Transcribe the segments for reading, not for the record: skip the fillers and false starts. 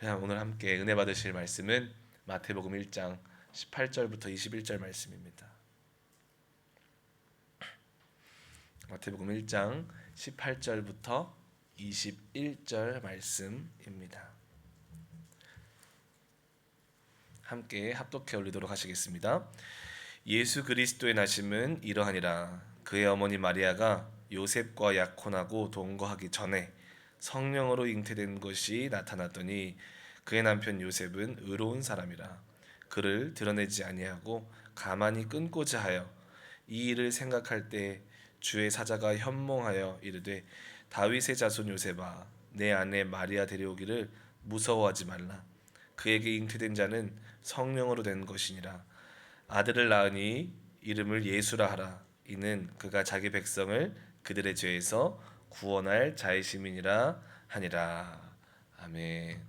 그냥 오늘 함께 은혜 받으실 말씀은 마태복음 1장 18절부터 21절 말씀입니다. 마태복음 1장 18절부터 21절 말씀입니다. 함께 합독해 올리도록 하시겠습니다. 예수 그리스도의 나심은 이러하니라. 그의 어머니 마리아가 요셉과 약혼하고 동거하기 전에 성령으로 잉태된 것이 나타났더니 그의 남편 요셉은 의로운 사람이라. 그를 드러내지 아니하고 가만히 끊고자 하여 이 일을 생각할 때 주의 사자가 현몽하여 이르되 다윗의 자손 요셉아 내 아내 마리아 데려오기를 무서워하지 말라. 그에게 잉태된 자는 성령으로 된 것이니라. 아들을 낳으니 이름을 예수라 하라. 이는 그가 자기 백성을 그들의 죄에서 구원할 자의 시민이라 하니라. 아멘.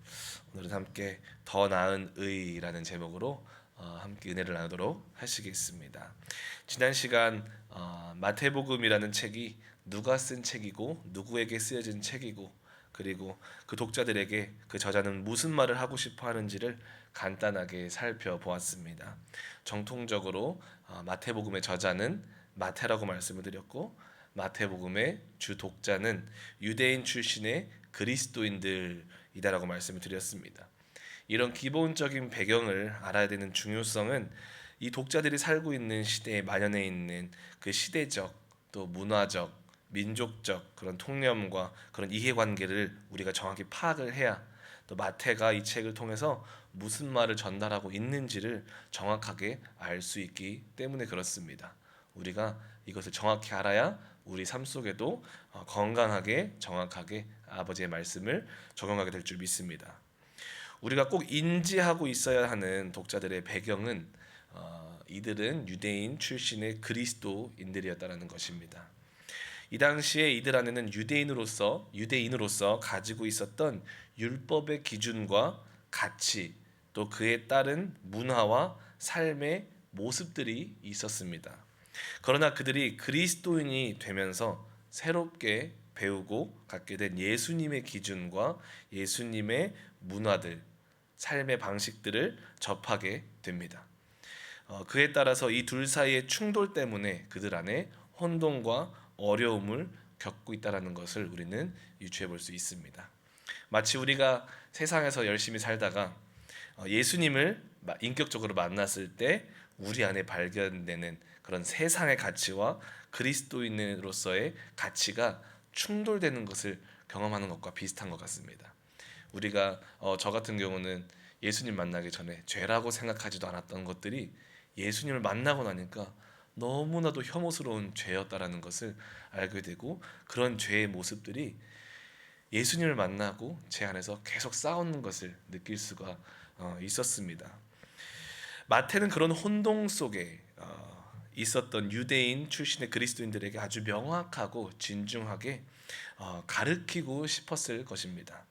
오늘은 함께 더 나은 의라는 제목으로 함께 은혜를 나누도록 하시겠습니다. 지난 시간 마태복음이라는 책이 누가 쓴 책이고 누구에게 쓰여진 책이고 그리고 그 독자들에게 그 저자는 무슨 말을 하고 싶어 하는지를 간단하게 살펴보았습니다. 정통적으로 마태복음의 저자는 마태라고 말씀을 드렸고 마태복음의 주 독자는 유대인 출신의 그리스도인들이다라고 말씀을 드렸습니다. 이런 기본적인 배경을 알아야 되는 중요성은 이 독자들이 살고 있는 시대에 만연해 있는 그 시대적 또 문화적 민족적 그런 통념과 그런 이해관계를 우리가 정확히 파악을 해야 또 마태가 이 책을 통해서 무슨 말을 전달하고 있는지를 정확하게 알 수 있기 때문에 그렇습니다. 우리가 이것을 정확히 알아야 우리 삶 속에도 건강하게 정확하게 아버지의 말씀을 적용하게 될 줄 믿습니다. 우리가 꼭 인지하고 있어야 하는 독자들의 배경은 이들은 유대인 출신의 그리스도인들이었다는 것입니다. 이 당시에 이들 안에는 유대인으로서 가지고 있었던 율법의 기준과 가치 또 그에 따른 문화와 삶의 모습들이 있었습니다. 그러나 그들이 그리스도인이 되면서 새롭게 배우고 갖게 된 예수님의 기준과 예수님의 문화들, 삶의 방식들을 접하게 됩니다. 그에 따라서 이 둘 사이의 충돌 때문에 그들 안에 혼동과 어려움을 겪고 있다는 것을 우리는 유추해 볼 수 있습니다. 마치 우리가 세상에서 열심히 살다가 예수님을 인격적으로 만났을 때 우리 안에 발견되는 그런 세상의 가치와 그리스도인으로서의 가치가 충돌되는 것을 경험하는 것과 비슷한 것 같습니다. 우리가 저 같은 경우는 예수님 만나기 전에 죄라고 생각하지도 않았던 것들이 예수님을 만나고 나니까 너무나도 혐오스러운 죄였다라는 것을 알게 되고 그런 죄의 모습들이 예수님을 만나고 제 안에서 계속 싸우는 것을 느낄 수가 있었습니다. 마태는 그런 혼동 속에 있었던 유대인 출신의 그리스도인들에게 아주 명확하고 진중하게 가르치고 싶었을 것입니다.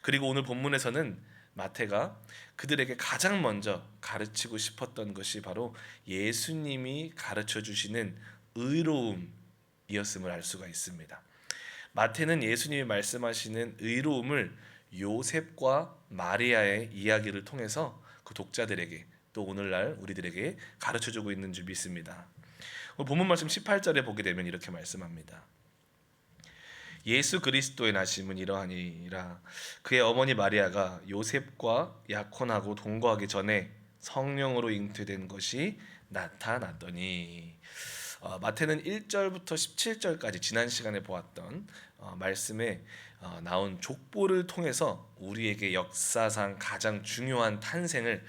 그리고 오늘 본문에서는 마태가 그들에게 가장 먼저 가르치고 싶었던 것이 바로 예수님이 가르쳐 주시는 의로움이었음을 알 수가 있습니다. 마태는 예수님이 말씀하시는 의로움을 요셉과 마리아의 이야기를 통해서 그 독자들에게 또 오늘날 우리들에게 가르쳐주고 있는 줄 믿습니다. 본문 말씀 18절에 보게 되면 이렇게 말씀합니다. 예수 그리스도의 나심은 이러하니라. 그의 어머니 마리아가 요셉과 약혼하고 동거하기 전에 성령으로 잉태된 것이 나타났더니 마태는 1절부터 17절까지 지난 시간에 보았던 말씀에 나온 족보를 통해서 우리에게 역사상 가장 중요한 탄생을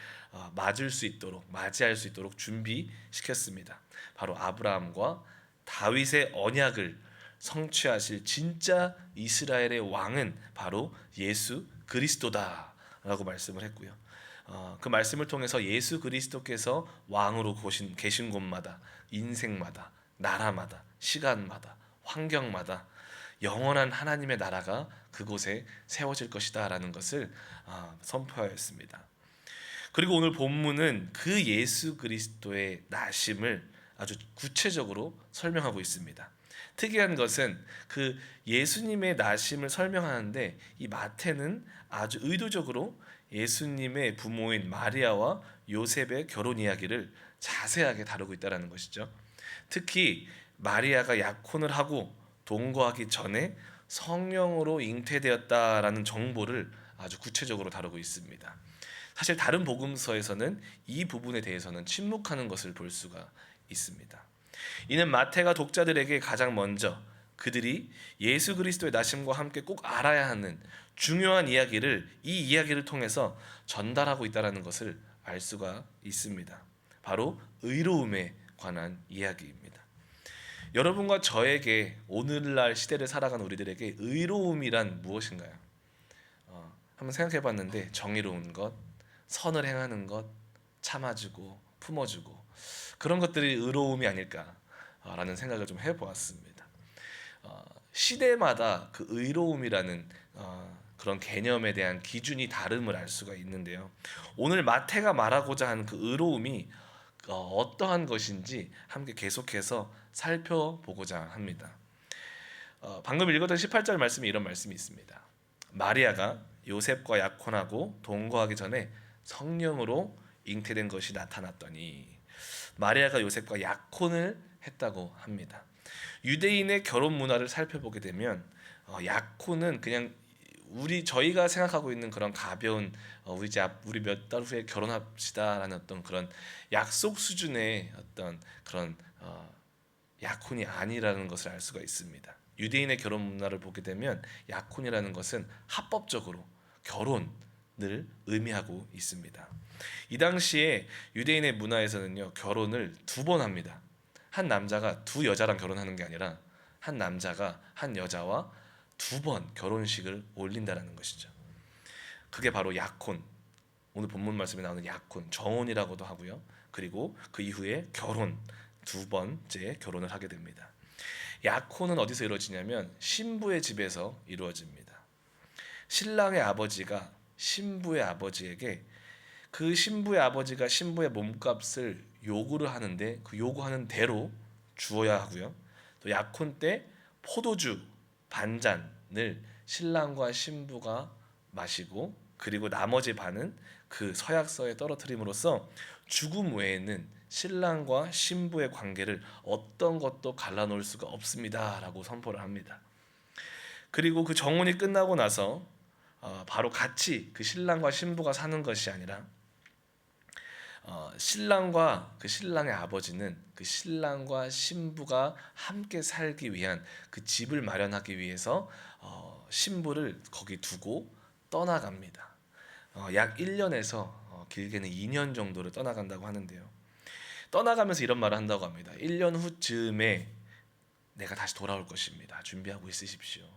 맞이할 수 있도록 준비시켰습니다. 바로 아브라함과 다윗의 언약을 성취하실 진짜 이스라엘의 왕은 바로 예수 그리스도다라고 말씀을 했고요. 그 말씀을 통해서 예수 그리스도께서 왕으로 계신 곳마다 인생마다 나라마다 시간마다 환경마다 영원한 하나님의 나라가 그곳에 세워질 것이다라는 것을 선포하였습니다. 그리고 오늘 본문은 그 예수 그리스도의 나심을 아주 구체적으로 설명하고 있습니다. 특이한 것은 그 예수님의 나심을 설명하는데 이 마태는 아주 의도적으로 예수님의 부모인 마리아와 요셉의 결혼 이야기를 자세하게 다루고 있다는 것이죠. 특히 마리아가 약혼을 하고 동거하기 전에 성령으로 잉태되었다라는 정보를 아주 구체적으로 다루고 있습니다. 사실 다른 복음서에서는 이 부분에 대해서는 침묵하는 것을 볼 수가 있습니다. 이는 마태가 독자들에게 가장 먼저 그들이 예수 그리스도의 나심과 함께 꼭 알아야 하는 중요한 이야기를 이 이야기를 통해서 전달하고 있다는 것을 알 수가 있습니다. 바로 의로움에 관한 이야기입니다. 여러분과 저에게 오늘날 시대를 살아가는 우리들에게 의로움이란 무엇인가요? 한번 생각해 봤는데 정의로운 것, 선을 행하는 것, 참아주고 품어주고 그런 것들이 의로움이 아닐까라는 생각을 좀 해보았습니다. 시대마다 그 의로움이라는 그런 개념에 대한 기준이 다름을 알 수가 있는데요. 오늘 마태가 말하고자 하는 그 의로움이 어떠한 것인지 함께 계속해서 살펴보고자 합니다. 방금 읽었던 18절 말씀에 이런 말씀이 있습니다. 마리아가 요셉과 약혼하고 동거하기 전에 성령으로 잉태된 것이 나타났더니 마리아가 요셉과 약혼을 했다고 합니다. 유대인의 결혼 문화를 살펴보게 되면 약혼은 그냥 저희가 생각하고 있는 그런 가벼운 우리 몇 달 후에 결혼합시다라는 어떤 그런 약속 수준의 어떤 그런 약혼이 아니라는 것을 알 수가 있습니다. 유대인의 결혼 문화를 보게 되면 약혼이라는 것은 합법적으로 결혼을 의미하고 있습니다. 이 당시에 유대인의 문화에서는요, 결혼을 2번 합니다. 한 남자가 2여자랑 결혼하는 게 아니라 한 남자가 한 여자와 2번 결혼식을 올린다는 것이죠. 그게 바로 약혼, 오늘 본문 말씀에 나오는 약혼, 정혼이라고도 하고요. 그리고 그 이후에 결혼, 2번째 결혼을 하게 됩니다. 약혼은 어디서 이루어지냐면 신부의 집에서 이루어집니다. 신랑의 아버지가 신부의 아버지에게 그 신부의 아버지가 신부의 몸값을 요구를 하는데 그 요구하는 대로 주어야 하고요. 또 약혼 때 포도주 반잔을 신랑과 신부가 마시고 그리고 나머지 반은 그 서약서에 떨어뜨림으로써 죽음 외에는 신랑과 신부의 관계를 어떤 것도 갈라놓을 수가 없습니다라고 선포를 합니다. 그리고 그 정혼이 끝나고 나서 바로 같이 그 신랑과 신부가 사는 것이 아니라 신랑과 그 신랑의 아버지는 그 신랑과 신부가 함께 살기 위한 그 집을 마련하기 위해서 신부를 거기 두고 떠나갑니다. 약 1년에서 길게는 2년 정도를 떠나간다고 하는데요. 떠나가면서 이런 말을 한다고 합니다. 1년 후쯤에 내가 다시 돌아올 것입니다. 준비하고 있으십시오.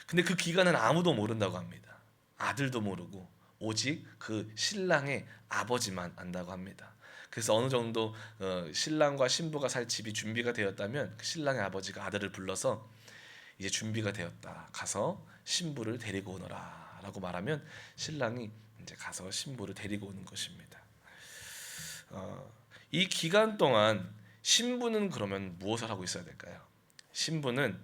근데 그 기간은 아무도 모른다고 합니다. 아들도 모르고 오직 그 신랑의 아버지만 안다고 합니다. 그래서 어느 정도 신랑과 신부가 살 집이 준비가 되었다면 그 신랑의 아버지가 아들을 불러서 이제 준비가 되었다. 가서 신부를 데리고 오너라라고 말하면 신랑이 이제 가서 신부를 데리고 오는 것입니다. 이 기간 동안 신부는 그러면 무엇을 하고 있어야 될까요? 신부는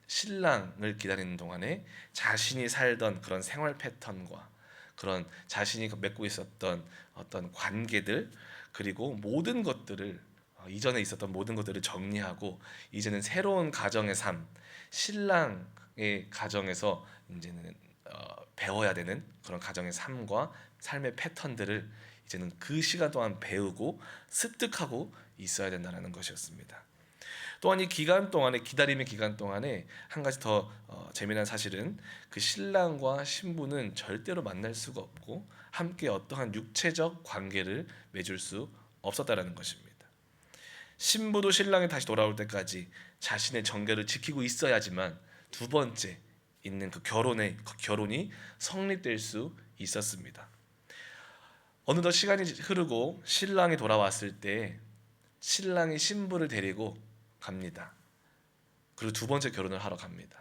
신랑을 기다리는 동안에 자신이 살던 그런 생활 패턴과 그런 자신이 맺고 있었던 어떤 관계들 그리고 모든 것들을 이전에 있었던 모든 것들을 정리하고 이제는 새로운 가정의 삶, 신랑의 가정에서 이제는 배워야 되는 그런 가정의 삶과 삶의 패턴들을 이제는 그 시간 동안 배우고 습득하고 있어야 된다는 것이었습니다. 또한 이 기간 동안에 기다림의 기간 동안에 한 가지 더 재미난 사실은 그 신랑과 신부는 절대로 만날 수가 없고 함께 어떠한 육체적 관계를 맺을 수 없었다라는 것입니다. 신부도 신랑이 다시 돌아올 때까지 자신의 정결을 지키고 있어야지만 2번째 있는 그 결혼이 성립될 수 있었습니다. 어느덧 시간이 흐르고 신랑이 돌아왔을 때 신랑이 신부를 데리고 갑니다. 그리고 2번째 결혼을 하러 갑니다.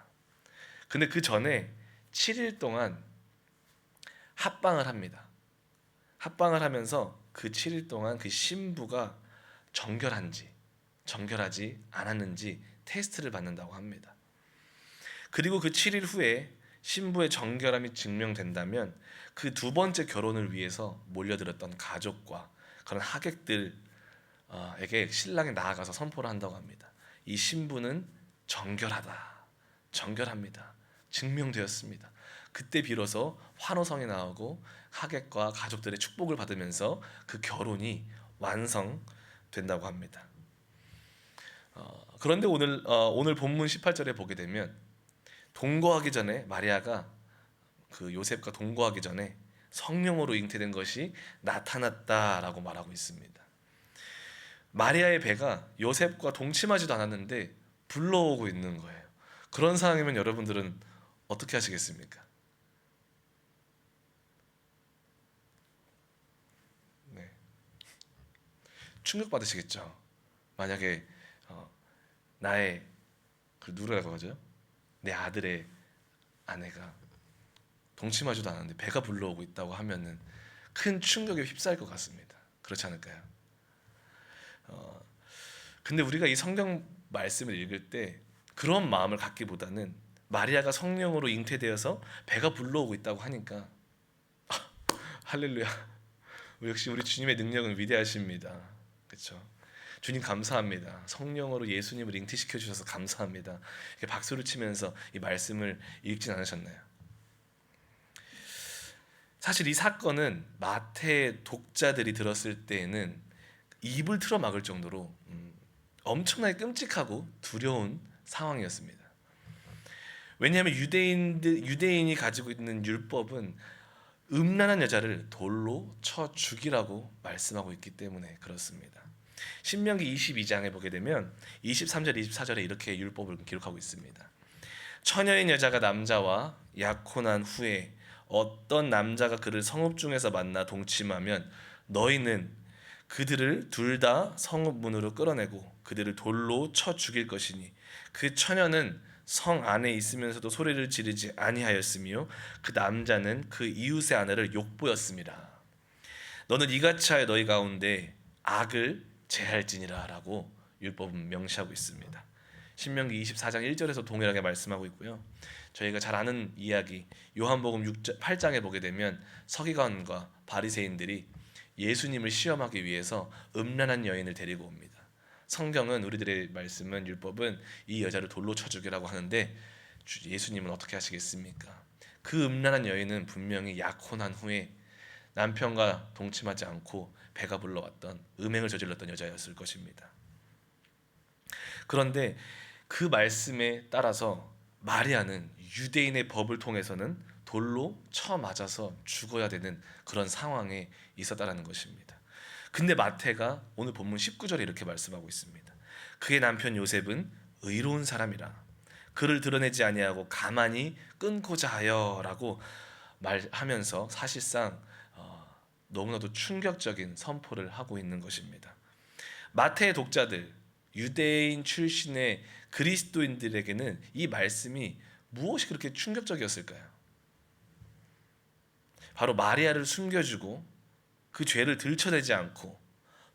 근데 그 전에 7일 동안 합방을 합니다. 합방을 하면서 그 7일 동안 그 신부가 정결한지 정결하지 않았는지 테스트를 받는다고 합니다. 그리고 그 7일 후에 신부의 정결함이 증명된다면 그 두 번째 결혼을 위해서 몰려들었던 가족과 그런 하객들에게 신랑이 나아가서 선포를 한다고 합니다. 이 신부는 정결하다, 정결합니다, 증명되었습니다. 그때 비로소 환호성이 나오고 하객과 가족들의 축복을 받으면서 그 결혼이 완성된다고 합니다. 그런데 오늘 본문 18절에 보게 되면 동거하기 전에 마리아가 그 요셉과 동거하기 전에 성령으로 잉태된 것이 나타났다라고 말하고 있습니다. 마리아의 배가 요셉과 동침하지도 않았는데 불러오고 있는 거예요. 그런 상황이면 여러분들은 어떻게 하시겠습니까? 네. 충격 받으시겠죠. 만약에 나의 그 누구라고 하죠? 내 아들의 아내가 동침하지도 않았는데 배가 불러오고 있다고 하면은 큰 충격에 휩싸일 것 같습니다. 그렇지 않을까요? 근데 우리가 이 성경 말씀을 읽을 때 그런 마음을 갖기보다는 마리아가 성령으로 잉태되어서 배가 불러오고 있다고 하니까 할렐루야. 역시 우리 주님의 능력은 위대하십니다. 그렇죠? 주님 감사합니다. 성령으로 예수님을 잉태시켜 주셔서 감사합니다. 이렇게 박수를 치면서 이 말씀을 읽진 않으셨나요? 사실 이 사건은 마태 독자들이 들었을 때에는 입을 틀어 막을 정도로 엄청나게 끔찍하고 두려운 상황이었습니다. 왜냐하면 유대인이 가지고 있는 율법은 음란한 여자를 돌로 쳐 죽이라고 말씀하고 있기 때문에 그렇습니다. 신명기 22장에 보게 되면 23절 24절에 이렇게 율법을 기록하고 있습니다. 처녀인 여자가 남자와 약혼한 후에 어떤 남자가 그를 성읍 중에서 만나 동침하면 너희는 그들을 둘 다 성읍 문으로 끌어내고 그들을 돌로 쳐 죽일 것이니 그 처녀는 성 안에 있으면서도 소리를 지르지 아니하였으며 그 남자는 그 이웃의 아내를 욕보였습니다. 너는 이같이 하여 너희 가운데 악을 제할지니라 라고 율법은 명시하고 있습니다. 신명기 24장 1절에서 동일하게 말씀하고 있고요. 저희가 잘 아는 이야기 요한복음 8장에 보게 되면 서기관과 바리새인들이 예수님을 시험하기 위해서 음란한 여인을 데리고 옵니다. 성경은 우리들의 말씀은 율법은 이 여자를 돌로 쳐 죽이라고 하는데 예수님은 어떻게 하시겠습니까? 그 음란한 여인은 분명히 약혼한 후에 남편과 동침하지 않고 배가 불러왔던 음행을 저질렀던 여자였을 것입니다. 그런데 그 말씀에 따라서 마리아는 유대인의 법을 통해서는 돌로 쳐 맞아서 죽어야 되는 그런 상황에 있었다라는 것입니다. 근데 마태가 오늘 본문 19절에 이렇게 말씀하고 있습니다. 그의 남편 요셉은 의로운 사람이라 그를 드러내지 아니하고 가만히 끊고자 하여라고 말하면서 사실상 너무나도 충격적인 선포를 하고 있는 것입니다. 마태의 독자들, 유대인 출신의 그리스도인들에게는 이 말씀이 무엇이 그렇게 충격적이었을까요? 바로 마리아를 숨겨주고 그 죄를 들춰내지 않고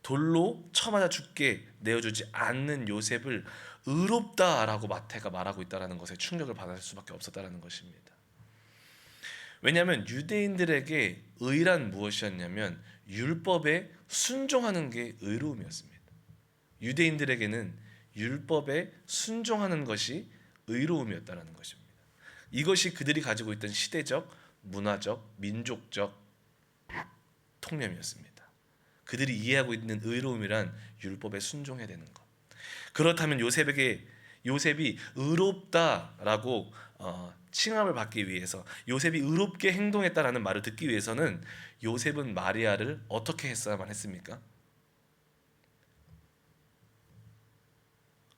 돌로 쳐맞아 죽게 내어주지 않는 요셉을 의롭다라고 마태가 말하고 있다는 것에 충격을 받을 수밖에 없었다는 것입니다. 왜냐하면 유대인들에게 의란 무엇이었냐면 율법에 순종하는 게 의로움이었습니다. 유대인들에게는 율법에 순종하는 것이 의로움이었다는 것입니다. 이것이 그들이 가지고 있던 시대적, 문화적, 민족적 통념이었습니다. 그들이 이해하고 있는 의로움이란 율법에 순종해야 되는 것. 그렇다면 요셉이 의롭다라고 칭함을 받기 위해서 요셉이 의롭게 행동했다라는 말을 듣기 위해서는 요셉은 마리아를 어떻게 했어야만 했습니까?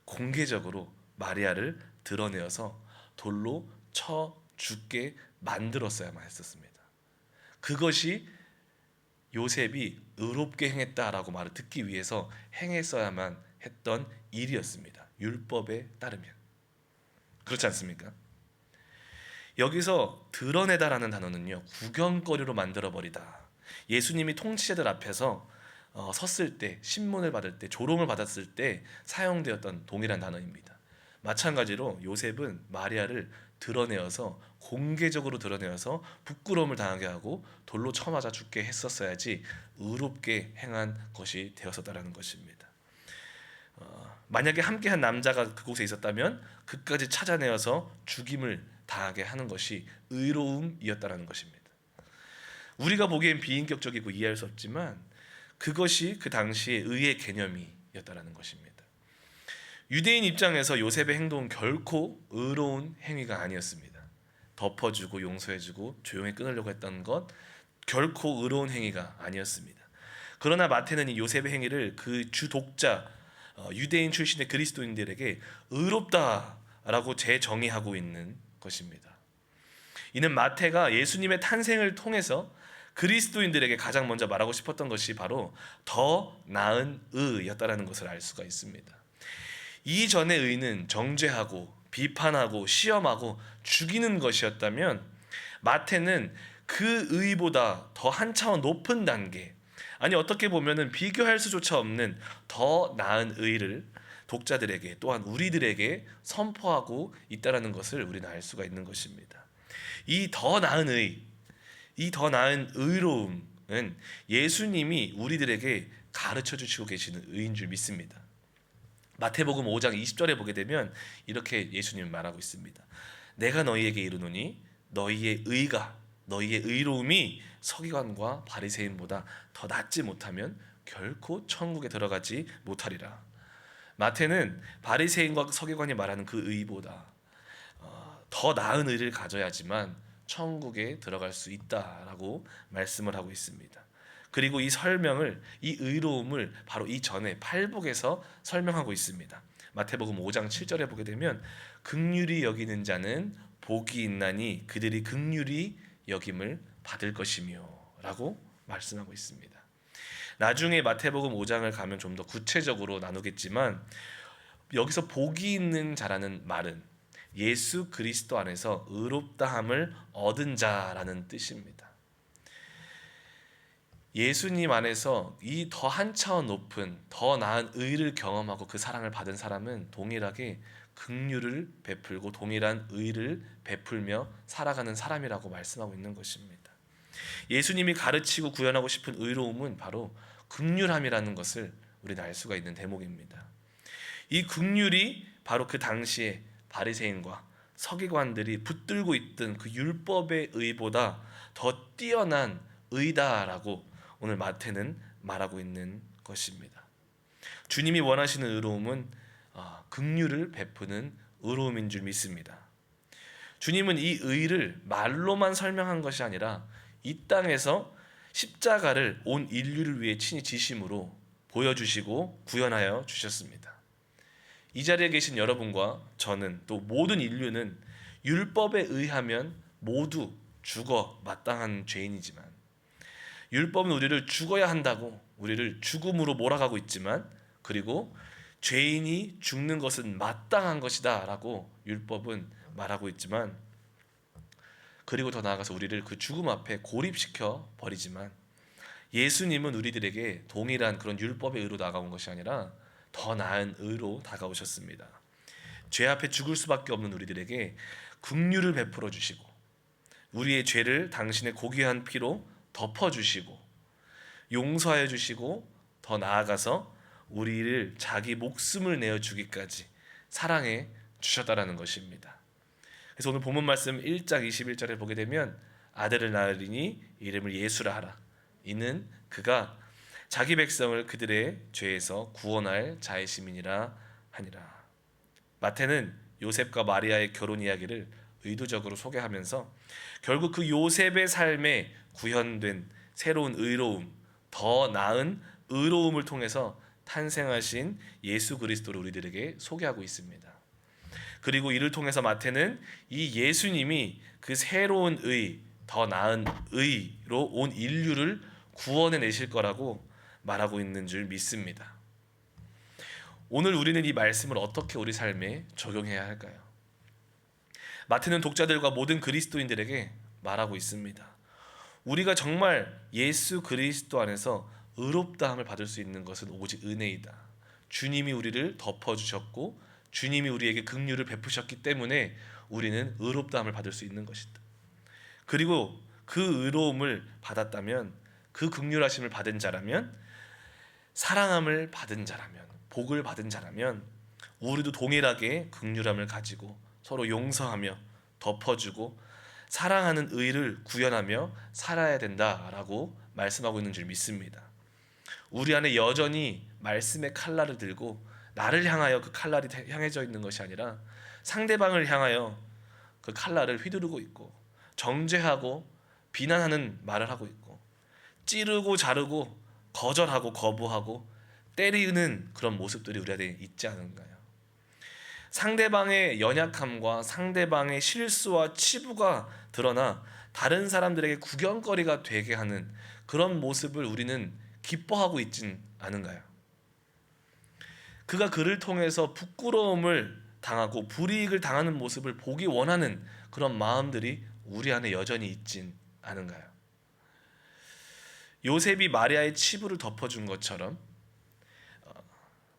공개적으로 마리아를 드러내어서 돌로 쳐 죽게 만들었어야만 했었습니다. 그것이 요셉이 의롭게 행했다라고 말을 듣기 위해서 행했어야만 했던 일이었습니다. 율법에 따르면. 그렇지 않습니까? 여기서 드러내다라는 단어는요, 구경거리로 만들어버리다. 예수님이 통치자들 앞에서 섰을 때, 신문을 받을 때, 조롱을 받았을 때 사용되었던 동일한 단어입니다. 마찬가지로 요셉은 마리아를 드러내어서 공개적으로 드러내어서 부끄러움을 당하게 하고 돌로 쳐맞아 죽게 했었어야지 의롭게 행한 것이 되었었다라는 것입니다. 만약에 함께한 남자가 그곳에 있었다면 그까지 찾아내어서 죽임을 당하게 하는 것이 의로움이었다라는 것입니다. 우리가 보기엔 비인격적이고 이해할 수 없지만 그것이 그 당시의 의의 개념이었다라는 것입니다. 유대인 입장에서 요셉의 행동은 결코 의로운 행위가 아니었습니다. 덮어주고 용서해주고 조용히 끊으려고 했던 것 결코 의로운 행위가 아니었습니다. 그러나 마태는 이 요셉의 행위를 그 주 독자 유대인 출신의 그리스도인들에게 의롭다라고 재정의하고 있는 것입니다. 이는 마태가 예수님의 탄생을 통해서 그리스도인들에게 가장 먼저 말하고 싶었던 것이 바로 더 나은 의였다라는 것을 알 수가 있습니다. 이전의 의는 정죄하고 비판하고 시험하고 죽이는 것이었다면 마태는 그 의보다 더 한 차원 높은 단계, 아니 어떻게 보면은 비교할 수조차 없는 더 나은 의를 독자들에게 또한 우리들에게 선포하고 있다라는 것을 우리는 알 수가 있는 것입니다. 이 더 나은 의, 이 더 나은 의로움은 예수님이 우리들에게 가르쳐 주시고 계시는 의인 줄 믿습니다. 마태복음 5장 20절에 보게 되면 이렇게 예수님은 말하고 있습니다. 내가 너희에게 이르노니 너희의 의가, 너희의 의로움이 서기관과 바리새인보다 더 낫지 못하면 결코 천국에 들어가지 못하리라. 마태는 바리새인과 서기관이 말하는 그 의보다 더 나은 의를 가져야지만 천국에 들어갈 수 있다라고 말씀을 하고 있습니다. 그리고 이 설명을, 이 의로움을 바로 이 전에 팔복에서 설명하고 있습니다. 마태복음 5장 7절에 보게 되면 긍휼히 여기는 자는 복이 있나니 그들이 긍휼히 여김을 받을 것이며 라고 말씀하고 있습니다. 나중에 마태복음 5장을 가면 좀 더 구체적으로 나누겠지만 여기서 복이 있는 자라는 말은 예수 그리스도 안에서 의롭다함을 얻은 자라는 뜻입니다. 예수님 안에서 이 더 한 차원 높은 더 나은 의를 경험하고 그 사랑을 받은 사람은 동일하게 긍휼을 베풀고 동일한 의를 베풀며 살아가는 사람이라고 말씀하고 있는 것입니다. 예수님이 가르치고 구현하고 싶은 의로움은 바로 긍휼함이라는 것을 우리는 알 수가 있는 대목입니다. 이 긍휼이 바로 그 당시에 바리새인과 서기관들이 붙들고 있던 그 율법의 의보다 더 뛰어난 의다라고 오늘 마태는 말하고 있는 것입니다. 주님이 원하시는 의로움은 긍휼을 베푸는 의로움인 줄 믿습니다. 주님은 이 의를 말로만 설명한 것이 아니라 이 땅에서 십자가를 온 인류를 위해 친히 지심으로 보여주시고 구현하여 주셨습니다. 이 자리에 계신 여러분과 저는 또 모든 인류는 율법에 의하면 모두 죽어 마땅한 죄인이지만 율법은 우리를 죽어야 한다고 우리를 죽음으로 몰아가고 있지만 그리고 죄인이 죽는 것은 마땅한 것이다 라고 율법은 말하고 있지만 그리고 더 나아가서 우리를 그 죽음 앞에 고립시켜 버리지만 예수님은 우리들에게 동일한 그런 율법의 의로 다가온 것이 아니라 더 나은 의로 다가오셨습니다. 죄 앞에 죽을 수밖에 없는 우리들에게 긍휼을 베풀어 주시고 우리의 죄를 당신의 고귀한 피로 덮어주시고 용서하여 주시고 더 나아가서 우리를 자기 목숨을 내어주기까지 사랑해 주셨다라는 것입니다. 그래서 오늘 본문 말씀 1장 21절에 보게 되면 아들을 낳으리니 이름을 예수라 하라. 이는 그가 자기 백성을 그들의 죄에서 구원할 자의 시민이라 하니라. 마태는 요셉과 마리아의 결혼 이야기를 의도적으로 소개하면서 결국 그 요셉의 삶에 구현된 새로운 의로움, 더 나은 의로움을 통해서 탄생하신 예수 그리스도를 우리들에게 소개하고 있습니다. 그리고 이를 통해서 마태는 이 예수님이 그 새로운 의, 더 나은 의로 온 인류를 구원해 내실 거라고 말하고 있는 줄 믿습니다. 오늘 우리는 이 말씀을 어떻게 우리 삶에 적용해야 할까요? 마태는 독자들과 모든 그리스도인들에게 말하고 있습니다. 우리가 정말 예수 그리스도 안에서 의롭다함을 받을 수 있는 것은 오직 은혜이다. 주님이 우리를 덮어주셨고 주님이 우리에게 긍휼을 베푸셨기 때문에 우리는 의롭다함을 받을 수 있는 것이다. 그리고 그 의로움을 받았다면, 그 긍휼하심을 받은 자라면, 사랑함을 받은 자라면, 복을 받은 자라면 우리도 동일하게 긍휼함을 가지고 서로 용서하며 덮어주고 사랑하는 의를 구현하며 살아야 된다라고 말씀하고 있는 줄 믿습니다. 우리 안에 여전히 말씀의 칼날을 들고 나를 향하여 그 칼날이 향해져 있는 것이 아니라 상대방을 향하여 그 칼날을 휘두르고 있고 정죄하고 비난하는 말을 하고 있고 찌르고 자르고 거절하고 거부하고 때리는 그런 모습들이 우리 안에 있지 않은가요? 상대방의 연약함과 상대방의 실수와 치부가 드러나 다른 사람들에게 구경거리가 되게 하는 그런 모습을 우리는 기뻐하고 있진 않은가요? 그가 그를 통해서 부끄러움을 당하고 불이익을 당하는 모습을 보기 원하는 그런 마음들이 우리 안에 여전히 있진 않은가요? 요셉이 마리아의 치부를 덮어준 것처럼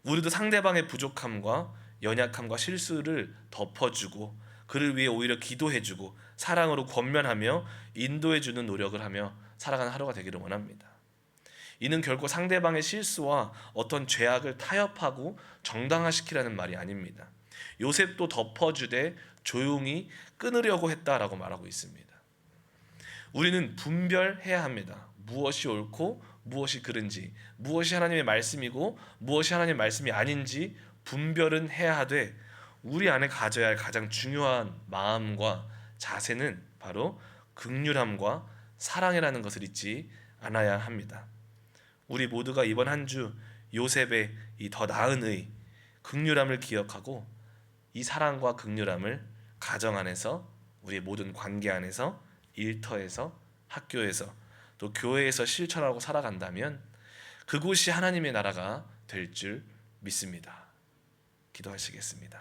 우리도 상대방의 부족함과 연약함과 실수를 덮어주고 그를 위해 오히려 기도해주고 사랑으로 권면하며 인도해주는 노력을 하며 살아가는 하루가 되기를 원합니다. 이는 결코 상대방의 실수와 어떤 죄악을 타협하고 정당화시키라는 말이 아닙니다. 요셉도 덮어주되 조용히 끊으려고 했다라고 말하고 있습니다. 우리는 분별해야 합니다. 무엇이 옳고 무엇이 그른지, 무엇이 하나님의 말씀이고 무엇이 하나님의 말씀이 아닌지 분별은 해야 하되 우리 안에 가져야 할 가장 중요한 마음과 자세는 바로 긍휼함과 사랑이라는 것을 잊지 않아야 합니다. 우리 모두가 이번 한 주 요셉의 이 더 나은 의, 긍휼함을 기억하고 이 사랑과 긍휼함을 가정 안에서 우리의 모든 관계 안에서 일터에서 학교에서 또 교회에서 실천하고 살아간다면 그곳이 하나님의 나라가 될 줄 믿습니다. 기도하시겠습니다.